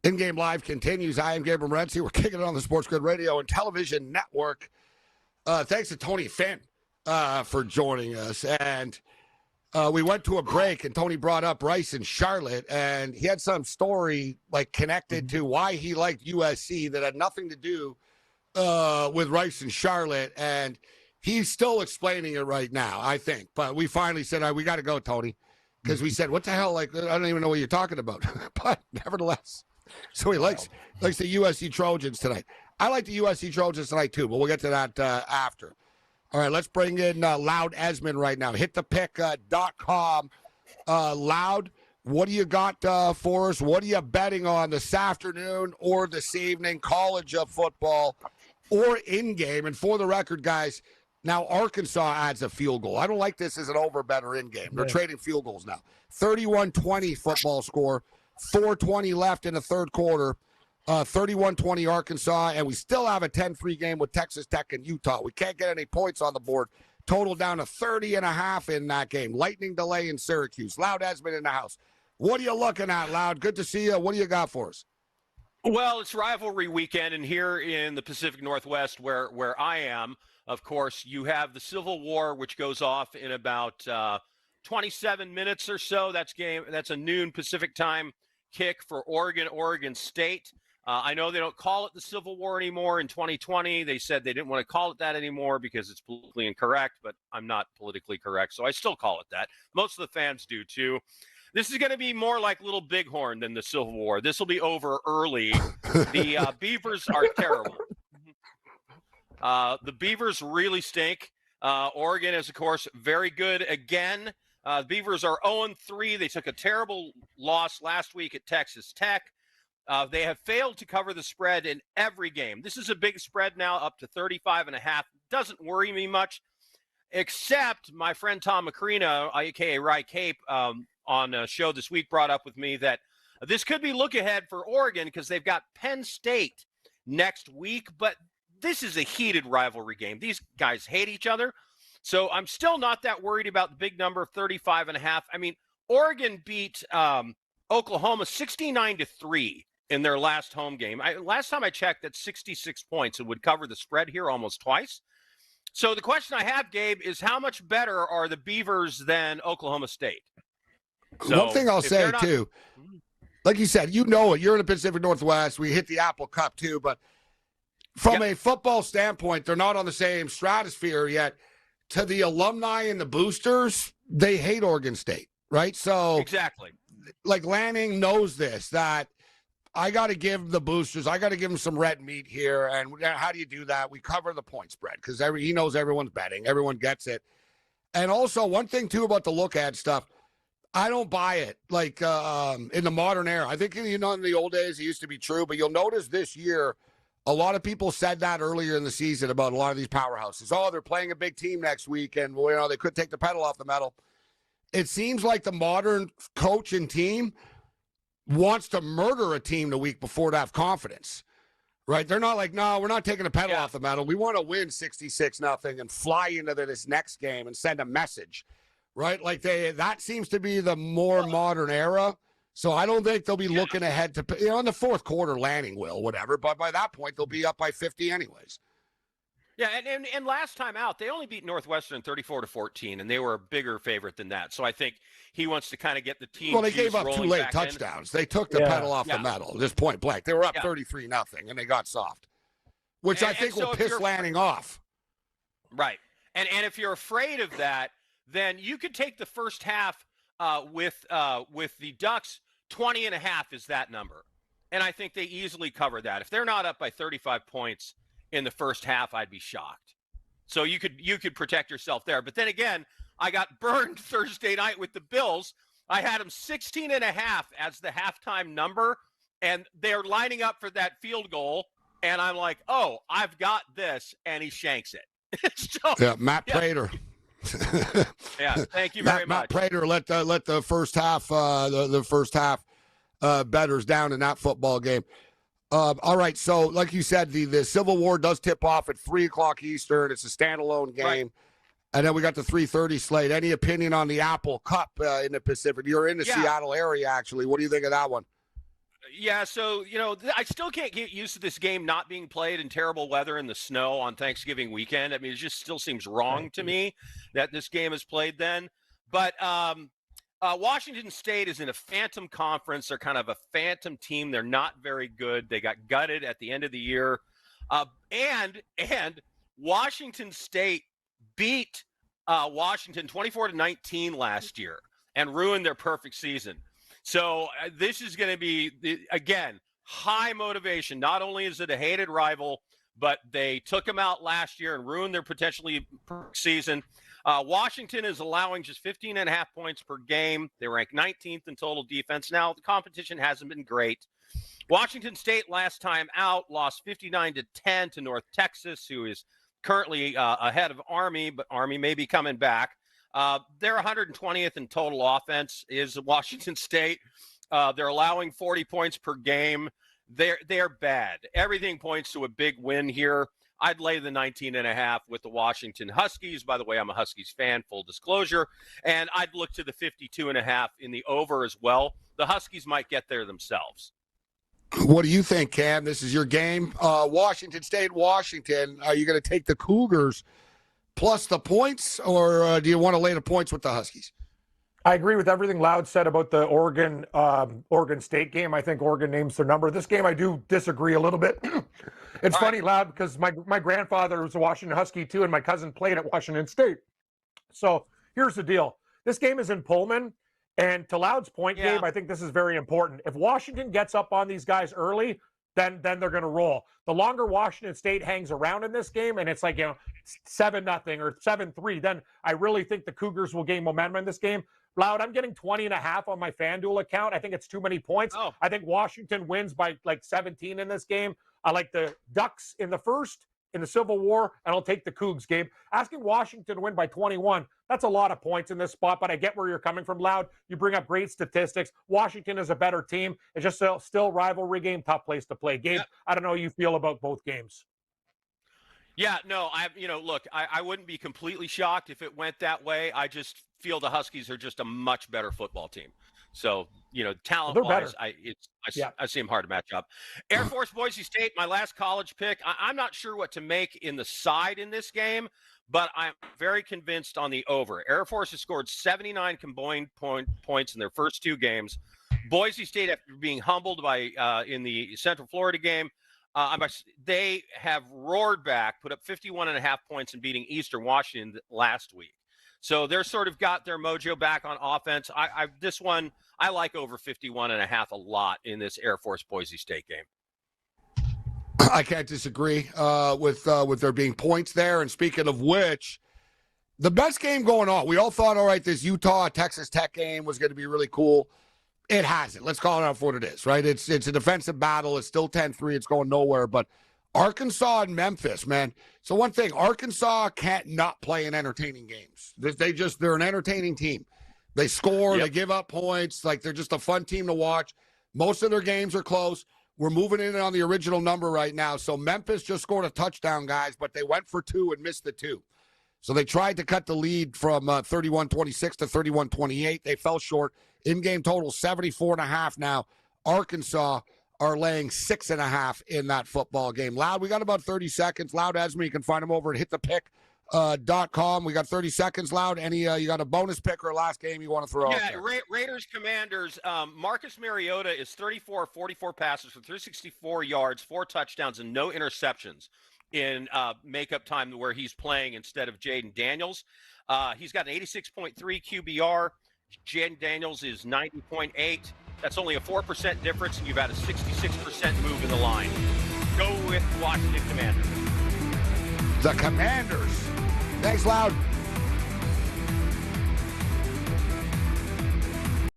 In-Game Live continues. I am Gabriel Morency. We're kicking it on the Sports Grid Radio and Television Network. Thanks to Tony Finn for joining us. And we went to a break, and Tony brought up Rice and Charlotte, and he had some story connected to why he liked USC that had nothing to do with Rice and Charlotte. And he's still explaining it right now, I think. But we finally said, we got to go, Tony, because we said, what the hell? I don't even know what you're talking about. But nevertheless. So he likes the USC Trojans tonight. I like the USC Trojans tonight too, but we'll get to that after. All right, let's bring in Loud Esmond right now. HitThePick.com. Loud, what do you got for us? What are you betting on this afternoon or this evening? College football or in-game? And for the record, guys, now Arkansas adds a field goal. I don't like this as an over-bet or in-game. They're trading field goals now. 31-20 football score. 4:20 left in the third quarter, 31-20 Arkansas, and we still have a 10-3 game with Texas Tech and Utah. We can't get any points on the board. Total down to 30.5 in that game. Lightning delay in Syracuse. Loud Esmond in the house. What are you looking at, Loud? Good to see you. What do you got for us? Well, it's rivalry weekend, and here in the Pacific Northwest where I am, of course, you have the Civil War, which goes off in about 27 minutes or so. That's a noon Pacific time kick for Oregon State. I know they don't call it the Civil War anymore. In 2020, they said they didn't want to call it that anymore because it's politically incorrect, but I'm not politically correct, so I still call it that. Most of the fans do too. This is going to be more like Little Bighorn than the Civil War. This will be over early. The Beavers are terrible. The Beavers really stink. Oregon is, of course, very good again. The Beavers are 0-3. They took a terrible loss last week at Texas Tech. They have failed to cover the spread in every game. This is a big spread now, up to 35.5. Doesn't worry me much, except my friend Tom Macrina, a.k.a. Rye Cape, on a show this week brought up with me that this could be look ahead for Oregon because they've got Penn State next week, but this is a heated rivalry game. These guys hate each other. So I'm still not that worried about the big number of 35.5. I mean, Oregon beat Oklahoma 69-3 in their last home game. Last time I checked, that's 66 points. It would cover the spread here almost twice. So the question I have, Gabe, is how much better are the Beavers than Oklahoma State? So one thing I'll say, too, like you said, you know it. You're in the Pacific Northwest. We hit the Apple Cup, too. But from a football standpoint, they're not on the same stratosphere yet. To the alumni and the boosters, they hate Oregon State, right? So exactly, like Lanning knows this, that I got to give the boosters, I got to give them some red meat here. And how do you do that? We cover the point spread because he knows everyone's betting. Everyone gets it. And also one thing, too, about the look at stuff, I don't buy it like in the modern era. I think, in the old days it used to be true, but you'll notice this year, a lot of people said that earlier in the season about a lot of these powerhouses. Oh, they're playing a big team next week, and they could take the pedal off the metal. It seems like the modern coach and team wants to murder a team the week before to have confidence, right? They're not like, no, we're not taking the pedal off the metal. We want to win 66-0 and fly into this next game and send a message, right? Like that seems to be the more modern era. So I don't think they'll be looking ahead to, in the fourth quarter, Lanning will, whatever. But by that point, they'll be up by 50 anyways. Yeah, and last time out, they only beat Northwestern 34-14, and they were a bigger favorite than that. So I think he wants to kind of get the team. Well, they gave up 2 late touchdowns. They took the pedal off the metal. Just point blank. They were up 33-0, and they got soft, which I think will piss Lanning off. Right. And if you're afraid of that, then you could take the first half with the Ducks. 20.5 is that number. And I think they easily cover that. If they're not up by 35 points in the first half, I'd be shocked. So you could protect yourself there. But then again, I got burned Thursday night with the Bills. I had them 16.5 as the halftime number, and they're lining up for that field goal. And I'm like, oh, I've got this, and he shanks it. So, Matt Prater. Yeah, thank you very Matt much. Prater let the first half the first half bettors down in that football game. All right, so like you said, the Civil War does tip off at 3:00 Eastern. It's a standalone game. Right. And then we got the 3:30 slate. Any opinion on the Apple Cup in the Pacific? You're in the Seattle area, actually. What do you think of that one? Yeah, so, I still can't get used to this game not being played in terrible weather in the snow on Thanksgiving weekend. I mean, it just still seems wrong to me that this game is played then. But Washington State is in a phantom conference. They're kind of a phantom team. They're not very good. They got gutted at the end of the year. And Washington State beat Washington 24-19 last year and ruined their perfect season. So this is going to be, again, high motivation. Not only is it a hated rival, but they took them out last year and ruined their potentially perfect season. Washington is allowing just 15.5 points per game. They rank 19th in total defense. Now, the competition hasn't been great. Washington State last time out lost 59-10 to North Texas, who is currently ahead of Army, but Army may be coming back. They're 120th in total offense is Washington State. They're allowing 40 points per game. They're bad. Everything points to a big win here. I'd lay the 19.5 with the Washington Huskies. By the way, I'm a Huskies fan, full disclosure. And I'd look to the 52.5 in the over as well. The Huskies might get there themselves. What do you think, Cam? This is your game. Washington State, Washington. Are you going to take the Cougars plus the points, or do you want to lay the points with the Huskies? I agree with everything Loud said about the Oregon State game. I think Oregon names their number. This game, I do disagree a little bit. It's funny, Loud, because my grandfather was a Washington Husky too, and my cousin played at Washington State. So here's the deal. This game is in Pullman, and to Loud's point, Gabe, I think this is very important. If Washington gets up on these guys early, then they're going to roll. The longer Washington State hangs around in this game, and it's like 7-0 or 7-3, then I really think the Cougars will gain momentum in this game. Loud, I'm getting 20.5 on my FanDuel account. I think it's too many points. Oh. I think Washington wins by like 17 in this game. I like the Ducks in the first, in the Civil War, and I'll take the Cougs, Gabe. Asking Washington to win by 21, that's a lot of points in this spot, but I get where you're coming from, Loud. You bring up great statistics. Washington is a better team. It's just still rivalry game, tough place to play. Gabe, I don't know how you feel about both games. Yeah, no, look, I wouldn't be completely shocked if it went that way. I just feel the Huskies are just a much better football team. So, talent-wise, I see them hard to match up. Air Force Boise State, my last college pick. I'm not sure what to make in the side in this game, but I'm very convinced on the over. Air Force has scored 79 combined points in their first two games. Boise State, after being humbled by in the Central Florida game, they have roared back, put up 51.5 points and beating Eastern Washington last week. So they're sort of got their mojo back on offense. This one, I like over 51.5 a lot in this Air Force Boise State game. I can't disagree with there being points there. And speaking of which, the best game going on. We all thought, all right, this Utah-Texas Tech game was going to be really cool. It hasn't. Let's call it out for what it is, right? It's a defensive battle. It's still 10-3. It's going nowhere. But Arkansas and Memphis, man. So one thing, Arkansas can't not play in entertaining games. They're an entertaining team. They score, They give up points. Like, they're just a fun team to watch. Most of their games are close. We're moving in on the original number right now. So Memphis just scored a touchdown, guys, but they went for 2 and missed the 2. So they tried to cut the lead from 31-26 to 31-28. They fell short. In-game total 74.5 now. Arkansas are laying 6.5 in that football game. Loud, we got about 30 seconds. Loud Esmond, you can find them over at hitthepick.com. We got 30 seconds, Loud. You got a bonus pick or a last game you want to throw out there? Raiders Commanders. Marcus Mariota is 34-44 passes for 364 yards, 4 touchdowns, and no interceptions in makeup time where he's playing instead of Jaden Daniels. He's got an 86.3 QBR. Jaden Daniels is 90.8. That's only a 4% difference, and you've had a 66% move in the line. Go with Washington Commanders. The Commanders. Thanks, Loud.